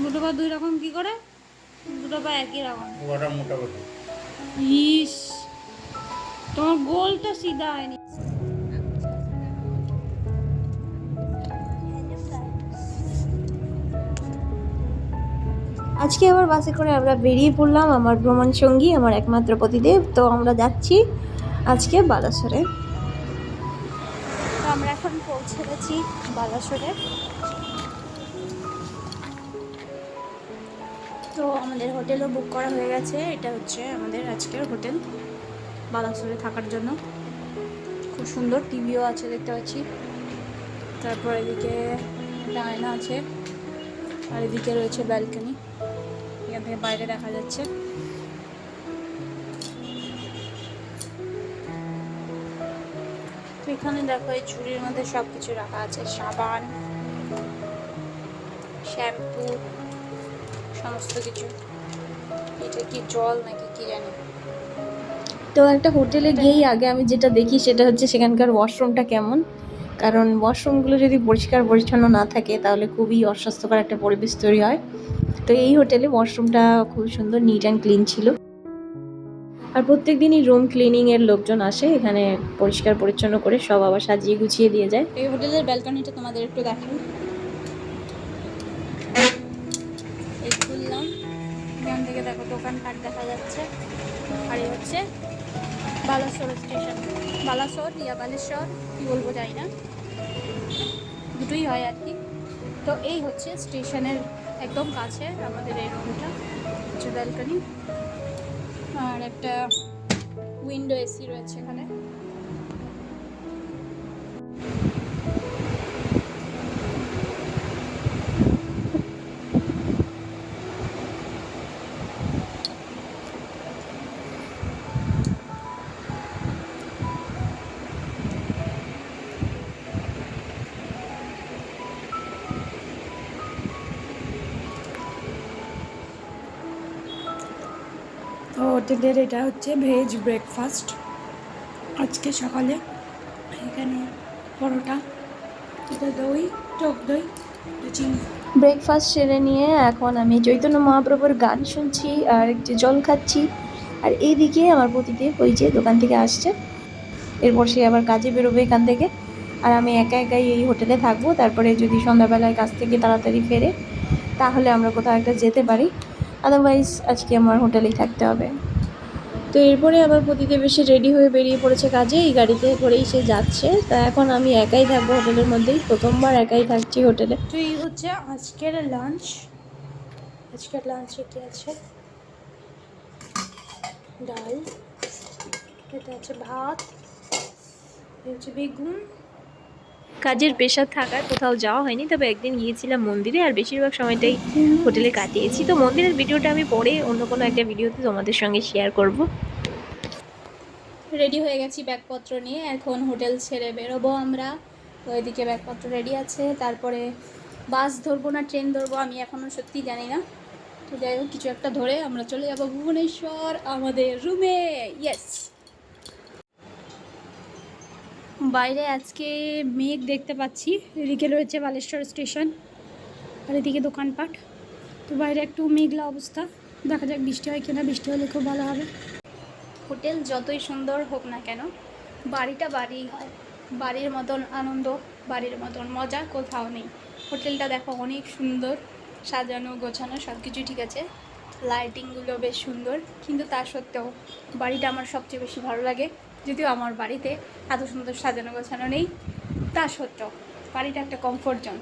দুটো পা দুই রকম কি করে? দুটো পা একই রকম। ওটা মোটামুটি ইস, তোমার গোলটা সিধা হয়নি। আজকে আবার বাসে করে আমরা বেরিয়ে পড়লাম, আমার ভ্রমণ সঙ্গী, আমার একমাত্র পতিদেব। তো আমরা যাচ্ছি আজকে বালাসরে। তো আমরা এখন পৌঁছে গেছি বালাসরে। তো আমাদের হোটেলও বুক করা হয়ে গেছে। এটা হচ্ছে আমাদের আজকের হোটেল বালাসরে থাকার জন্য। খুব সুন্দর টিভিও আছে দেখতে পাচ্ছি। তারপর এদিকে একটা আয়না আছে, আর এদিকে রয়েছে ব্যালকনি, এখান থেকে বাইরে দেখা যাচ্ছে। তো এখানে দেখো এই ঝুড়ির মধ্যে সব কিছু রাখা আছে, সাবান, শ্যাম্পু, সমস্ত কিছু। এটা কি জল নাকি কি জানি। তো একটা হোটেলে গিয়েই আগে আমি যেটা দেখি সেটা হচ্ছে সেখানকার ওয়াশরুমটা কেমন, কারণ ওয়াশরুমগুলো যদি পরিষ্কার পরিচ্ছন্ন না থাকে তাহলে খুবই অস্বাস্থ্যকর একটা পরিবেশ তৈরি হয়। তো এই হোটেলে ওয়াশরুমটা খুব সুন্দর, নিট অ্যান্ড ক্লিন ছিল। আর প্রত্যেক দিনই রুম ক্লিনিংয়ের লোকজন আসে এখানে, পরিষ্কার পরিচ্ছন্ন করে সব আবার সাজিয়ে গুছিয়ে দিয়ে যায়। এই হোটেলের ব্যালকনিটা তোমাদের একটু দেখাই। এই খুললাম, এখান থেকে দেখো দোকানপাট দেখা যাচ্ছে। আর এই হচ্ছে বালাসোর স্টেশন। বালাসোর ইয়া বালেশ্বর কি বলবো জানি না, দুটোই হয় আর কি। তো এই হচ্ছে স্টেশনের একদম কাছে আমাদের এই রুমটা, হচ্ছে ব্যালকনি। আর একটা উইন্ডো এসি রয়েছে এখানে। তো হোটেলের এটা হচ্ছে ভেজ ব্রেকফাস্ট আজকে সকালে। এখানে পরোটা, এটা দই, টক দই, এটা চিনি। ব্রেকফাস্ট সেরে নিয়ে এখন আমি চৈতন্য মহাপ্রভুর গান শুনছি আর একটু জল খাচ্ছি। আর এইদিকে আমার পতিদেব ওই যে দোকান থেকে আসছে, এরপর সে আবার কাজে বেরোবে এখান থেকে। আর আমি একা একাই এই হোটেলে থাকবো। তারপরে যদি সন্ধ্যাবেলায় কাজ থেকে তাড়াতাড়ি ফেরে তাহলে আমরা কোথাও একটা যেতে পারি, আদারওয়াইজ আজকে আমার হোটেলেই থাকতে হবে। তো এরপরে আবার পতিদেব এসে রেডি হয়ে বেরিয়ে পড়েছে কাজে, এই গাড়িতে করেই সে যাচ্ছে। তা এখন আমি একাই থাকবো হোটেলের মধ্যেই, প্রথমবার একাই থাকছি হোটেলে। তো এই হচ্ছে আজকের লাঞ্চ। আজকের লাঞ্চে কি আছে? ডাল, এটা আছে ভাত, এটা হচ্ছে বেগুন। কাজের প্রেশার থাকায় কোথাও যাওয়া হয়নি, তবে একদিন গিয়েছিলাম মন্দিরে, আর বেশিরভাগ সময়টাই হোটেলে কাটিয়েছি। তো মন্দিরের ভিডিওটা আমি পরে অন্য কোনো একটা ভিডিওতে তোমাদের সঙ্গে শেয়ার করব। রেডি হয়ে গেছি ব্যাগপত্র নিয়ে, এখন হোটেল ছেড়ে বেরোবো আমরা। তো এদিকে ব্যাগপত্র রেডি আছে, তারপরে বাস ধরবো না ট্রেন ধরবো আমি এখনও সত্যি জানি না। তো যাই হোক, কিছু একটা ধরে আমরা চলে যাবো ভুবনেশ্বর আমাদের রুমে। ইয়েস। বাইরে আজকে মেঘ দেখতে পাচ্ছি, এদিকে রয়েছে বালেশ্বর স্টেশন আর এদিকে দোকানপাট। তো বাইরে একটু মেঘলা অবস্থা, দেখা যাক বৃষ্টি হয় কিনা। বৃষ্টি হলে খুব ভালো হবে। হোটেল যতই সুন্দর হোক না কেন, বাড়িটা বাড়িই হয়। বাড়ির মতন আনন্দ, বাড়ির মতন মজা কোথাও নেই। হোটেলটা দেখো অনেক সুন্দর, সাজানো গোছানো সব কিছু ঠিক আছে, লাইটিংগুলো বেশ সুন্দর, কিন্তু তা সত্ত্বেও বাড়িটা আমার সবচেয়ে বেশি ভালো লাগে। যদিও আমার বাড়িতে এত সুন্দর সাজানো গোছানো নেই, তা সত্ত্বেও বাড়িটা একটা কমফোর্ট জোন।